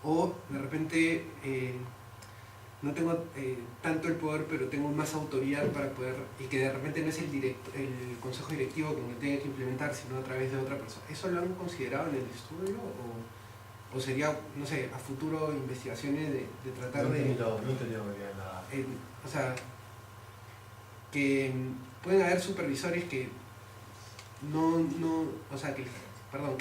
o de repente no tengo tanto el poder, pero tengo más autoridad para poder, y que de repente no es el consejo directivo que me tenga que implementar, sino a través de otra persona. ¿Eso lo han considerado en el estudio? ¿O sería, no sé, a futuro investigaciones de tratar no he entendido muy bien la... o sea, que pueden haber supervisores que o sea, que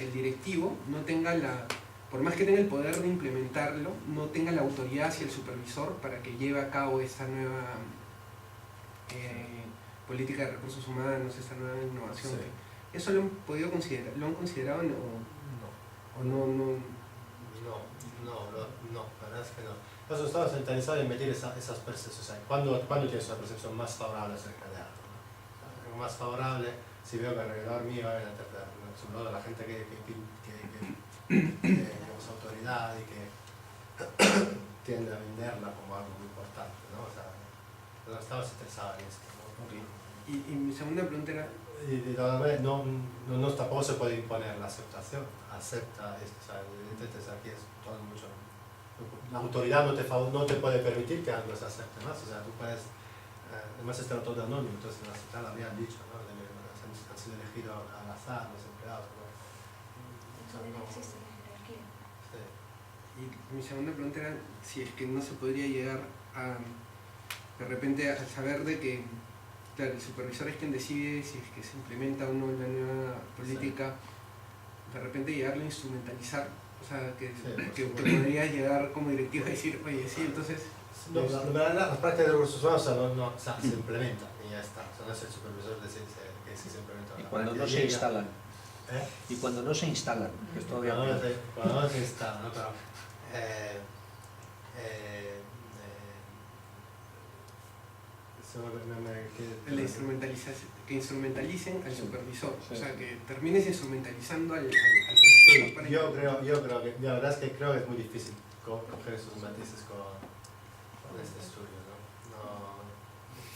el directivo no tenga por más que tenga el poder de implementarlo, no tenga la autoridad hacia el supervisor para que lleve a cabo esta nueva política de recursos humanos, esta nueva innovación. Sí. ¿Eso lo han podido considerar? ¿Lo han considerado No. o no? No, la verdad es que no. Nosotros estamos interesados en medir esas percepciones. O sea, ¿cuándo tienes una percepción más favorable acerca de algo? ¿No? Más favorable, si veo que alrededor mío hay sobre todo la gente que digamos, autoridad y que tiende a venderla como algo muy importante, ¿no? O sea, no estamos interesados en esto, ¿no? Y mi segunda pregunta era... Y tampoco se puede imponer la aceptación. Acepta esto, o sea, evidentemente aquí es todo mucho... La autoridad no te puede permitir que algo se acepte más, o sea, tú puedes... además está todo anónimo, entonces en la central habían dicho, ¿no? Han sido elegidos al azar los empleados, ¿no? No existe la jerarquía. Sí. Y mi segunda pregunta era si es que no se podría llegar a, de repente, a saber de que, claro, el supervisor es quien decide si es que se implementa o no la nueva política, sí. De repente llegarlo a instrumentalizar, o sea, que podría llegar como directivo a decir, oye, sí, entonces... No, las prácticas de recursos humanos se implementan y ya está. O sea, no es el supervisor que sí se implementa. Y cuando no se instalan. Y cuando no se instalan, que es todavía cuando no se instalan, ¿no? Pero, que instrumentalicen al supervisor, sí. O sea, que termines instrumentalizando al sí, yo creo que, la verdad es que creo que es muy difícil coger esos matices con este estudio, ¿no? No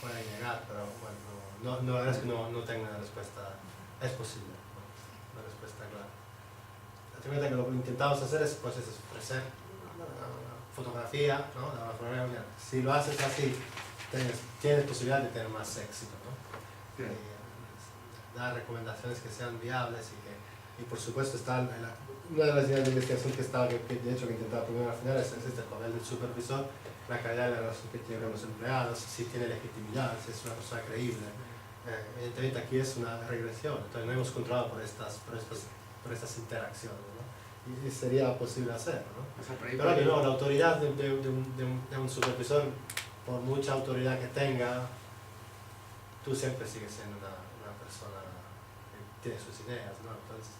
puede llegar, pero bueno, la verdad es que no tengo una respuesta, es posible, ¿no? Una respuesta clara. La que lo que intentamos hacer es, pues, es ofrecer una fotografía, ¿no? Si lo haces así, tienes posibilidad de tener más éxito, ¿no? Sí. Dar recomendaciones que sean viables y por supuesto está una de las líneas de investigación que de hecho que intentaba poner al final es este papel del supervisor, la calidad de la relación que tiene con los empleados, si tiene legitimidad, si es una persona creíble. Evidentemente aquí es una regresión, entonces no hemos controlado por estas interacciones, ¿no? Y sería posible hacerlo, ¿no? O sea, pero que no, la autoridad de un supervisor, por mucha autoridad que tenga, tú siempre sigues siendo una persona que tiene sus ideas, ¿no? Entonces,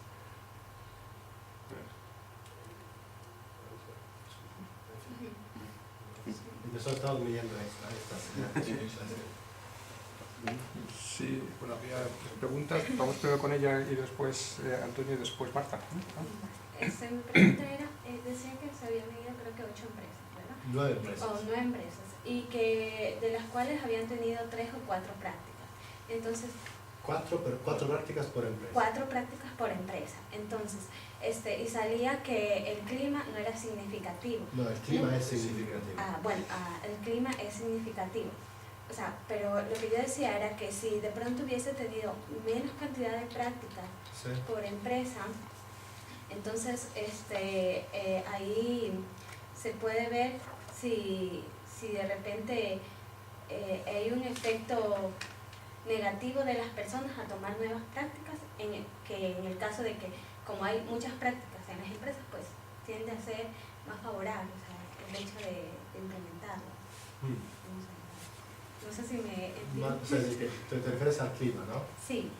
y nosotros estamos midiendo estas ideas. Sí, bueno, había preguntas. Vamos primero con ella y después Antonio y después Marta. Mi pregunta era, decía que se había medido creo que 8 empresas, ¿verdad? 9 empresas. 9 empresas, y que de las cuales habían tenido 3 o 4 prácticas. Entonces, 4 prácticas por empresa. 4 prácticas por empresa. Entonces, y salía que el clima no era significativo. No, el clima es significativo. El clima es significativo. O sea, pero lo que yo decía era que si de pronto hubiese tenido menos cantidad de prácticas, sí, por empresa, entonces ahí se puede ver si de repente hay un efecto negativo de las personas a tomar nuevas prácticas, que en el caso de que como hay muchas prácticas en las empresas, pues tiende a ser más favorable, o sea, el hecho de implementarlo. No sé si me entiendes. O sea, te refieres al clima, ¿no? Sí.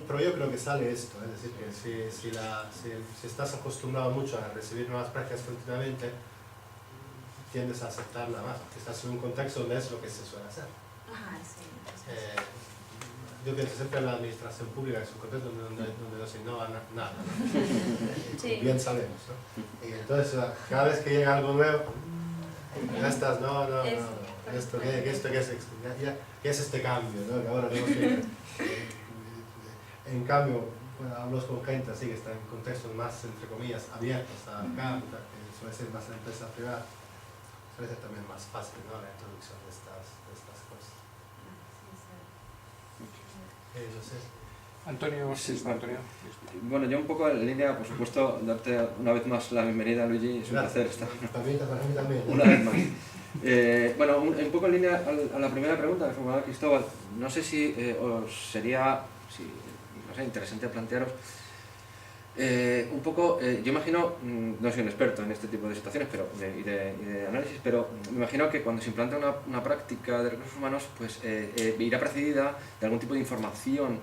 Pero yo creo que sale esto, es decir, que si estás acostumbrado mucho a recibir nuevas prácticas continuamente, tiendes a aceptarla más, porque estás en un contexto donde es lo que se suele hacer. Ajá, sí. Yo pienso siempre en la administración pública, es un contexto donde no se innova nada, ¿no? Sí. Bien sabemos, ¿no? Y entonces, cada vez que llega algo nuevo, ya estás, no. ¿Qué es este cambio, ¿no? Que ahora tenemos que... En cambio, cuando hablo con gente así que está en contextos más, entre comillas, abiertos a capital, que suele ser más en empresa privada, suele ser también más fácil, ¿no?, la introducción de estas cosas. No sé. Antonio, sí, Antonio. Bueno, yo un poco en línea, por supuesto, darte una vez más la bienvenida, Luigi, es un placer estar Para mí también. una vez más. Bueno, un poco en línea a la primera pregunta que formulaba Cristóbal, no sé si os sería no sé, interesante plantearos un poco, yo imagino, no soy un experto en este tipo de situaciones y de análisis, pero me imagino que cuando se implanta una práctica de recursos humanos, pues irá precedida de algún tipo de información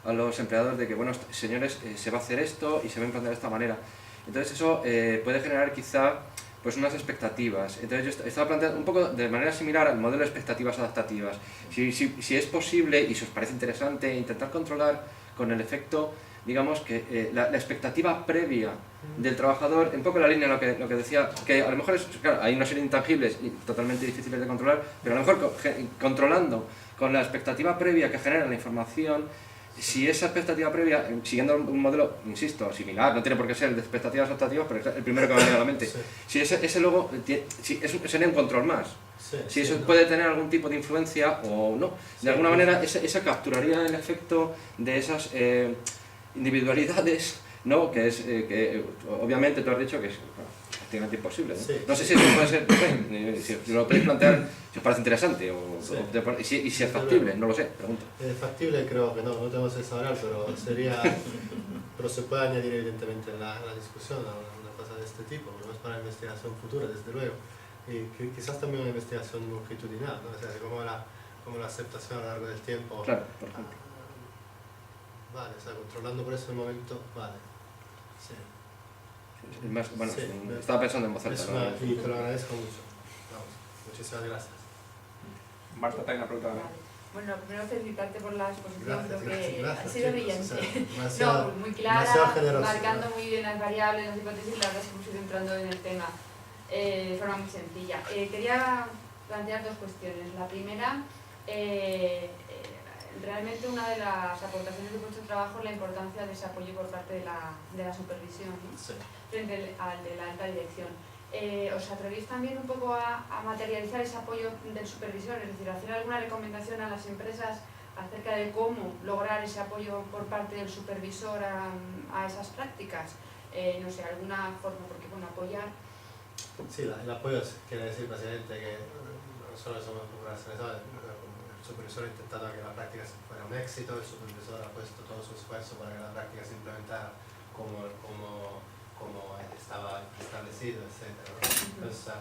a los empleados de que, bueno, señores, se va a hacer esto y se va a implantar de esta manera. Entonces eso puede generar quizá pues unas expectativas. Entonces yo estaba planteando un poco de manera similar al modelo de expectativas adaptativas. Si es posible y si os parece interesante intentar controlar con el efecto, digamos, que la expectativa previa del trabajador, un poco en la línea de lo que decía, que a lo mejor claro, hay una serie de intangibles y totalmente difíciles de controlar, pero a lo mejor controlando con la expectativa previa que genera la información, si esa expectativa previa, siguiendo un modelo, insisto, similar, no tiene por qué ser el de expectativas adaptativas, pero es el primero que me ha venido a la mente, Sí. si ese luego sería un control más. Sí, Si eso no. puede tener algún tipo de influencia o no. De alguna manera, esa capturaría el efecto de esas individualidades, ¿no? Que es que obviamente tú has dicho que es prácticamente imposible, ¿no? Sí. No sé si eso puede ser, si lo podéis plantear, si os parece interesante y si es factible, no lo sé, pregunto. Factible creo que no tenemos que saber, pero pero se puede añadir evidentemente en la discusión a una cosa de este tipo, por lo menos para investigación futura, desde luego. Y quizás también una investigación longitudinal, ¿no? O sea, como la aceptación a lo largo del tiempo. Claro, por ejemplo. Vale, o sea, controlando por ese momento, vale. Sí. Bueno, Sí, estaba pensando en voz alta, ¿no? Y te lo agradezco mucho. Vamos, muchísimas gracias. Marta, te hay una pregunta también. Bueno, primero felicitarte por la exposición, Gracias, creo que gracias, ha sido chicos, brillante. o sea, No, muy clara, demasiado generoso, marcando ¿no? muy bien las variables, las hipótesis, la verdad es que hemos ido entrando en el tema de forma muy sencilla. Quería plantear dos cuestiones. La primera, realmente una de las aportaciones de vuestro trabajo es la importancia de ese apoyo por parte de la supervisión, ¿no? Sí. Frente al de la alta dirección. ¿Os atrevéis también un poco a materializar ese apoyo del supervisor? Es decir, hacer alguna recomendación a las empresas acerca de cómo lograr ese apoyo por parte del supervisor a esas prácticas. No sé, alguna forma, porque bueno, apoyar... Sí, el apoyo quiere decir básicamente que nosotros somos profesionales, el supervisor ha intentado que la práctica fuera un éxito, el supervisor ha puesto todo su esfuerzo para que la práctica se implementara como estaba establecido, etc. Entonces,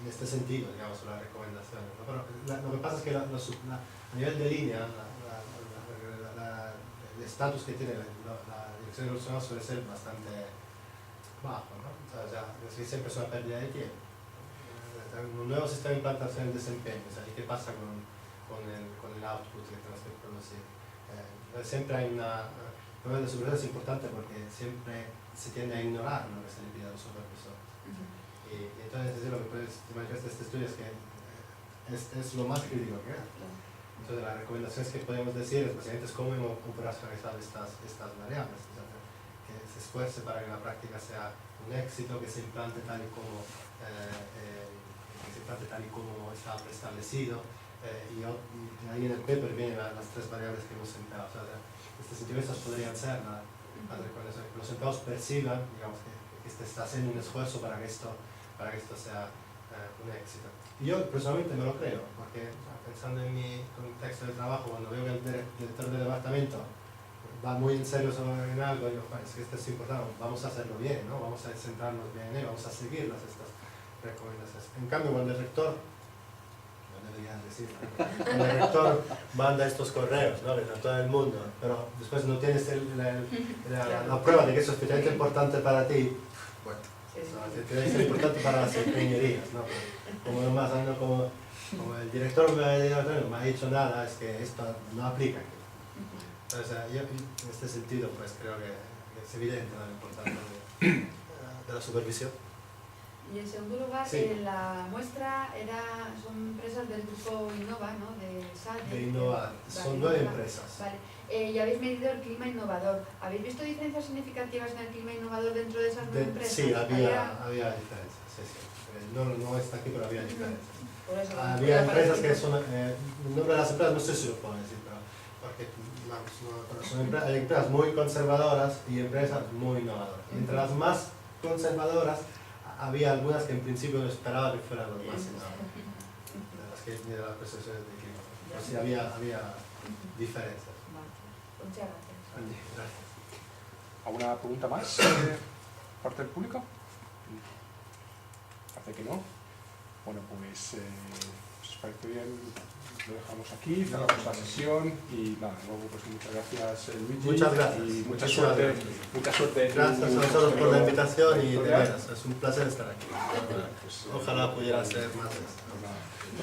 en este sentido, digamos, las recomendaciones. ¿No? Pero lo que pasa es que a nivel de línea, el estatus que tiene la dirección de recursos humanos suele ser bastante bajo, ¿no? O sea, siempre es una pérdida de tiempo. Un nuevo sistema de implantación del desempeño, o sea, ¿y qué pasa con el output que tenemos que producir? Siempre hay el nivel de supervisión es importante porque siempre se tiende a ignorar lo que se le pide al supervisor. Y entonces lo que puedes manifiestar este estudio es que es lo más crítico que hay. Entonces las recomendaciones que podemos decir es básicamente cómo operacionalizar estas variables, o sea, que se esfuerce para que la práctica sea un éxito, que se implante tal y como está preestablecido, y ahí en el paper vienen las tres variables que hemos empleado. O sea, en este sentido estas podrían ser las recomendaciones, que los empleados perciban, digamos, que se está haciendo un esfuerzo para que esto sea un éxito. Y yo personalmente me lo creo, porque pensando en mi contexto de trabajo, cuando veo que el director del departamento va muy en serio en algo, digo, es que esto es importante, vamos a hacerlo bien, ¿no? Vamos a centrarnos bien en ello, vamos a seguirlas estas recomendaciones. En cambio, cuando el rector, no debería decirlo, cuando el rector manda estos correos, ¿no?, a todo el mundo, pero después no tienes la prueba de que eso es especialmente importante para ti, bueno, tiene que ser importante para las ingenierías, ¿no? Como nomás, ¿no? como el director me ha dicho nada, es que esto no aplica aquí. Entonces, yo en este sentido pues creo que es evidente la importancia de la supervisión. Y en segundo lugar, la muestra son empresas del grupo Innova, ¿no? De SAD. De Innova, son 9 empresas. Vale. Y habéis medido el clima innovador. ¿Habéis visto diferencias significativas en el clima innovador dentro de esas 9 empresas? Sí, había diferencias. Sí. No está aquí, pero había diferencias. Por eso, había empresas que son, el nombre de las empresas no sé si lo puedo decir, pero porque hay empresas muy conservadoras y empresas muy innovadoras. Y entre las más conservadoras había algunas que en principio no esperaba que fueran las más innovadoras, de las que de las percepciones de clima. Así había diferencias. Muchas gracias. Gracias. ¿Alguna pregunta más parte del público? Parece que no. Bueno, pues si os parece bien, lo dejamos aquí, cerramos la sesión y nada, luego pues muchas gracias Luigi. Muchas gracias. Y mucha suerte. Gracias a vosotros por la invitación y de veras, es un placer estar aquí. Ojalá pudiera ser más.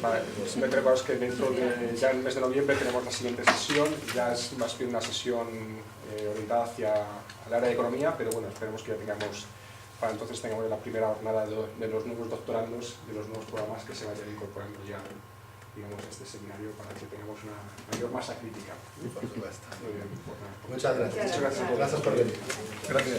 Vale, simplemente recordaros que dentro de ya en el mes de noviembre tenemos la siguiente sesión, ya es más bien una sesión orientada hacia el área de economía, pero bueno, esperemos que ya tengamos, para entonces tengamos la primera jornada de los nuevos doctorandos, de los nuevos programas que se vayan incorporando ya, digamos, a este seminario para que tengamos una mayor masa crítica. Por supuesto. Muy bien, pues, Muchas gracias. Muchas gracias. Gracias por venir. Gracias.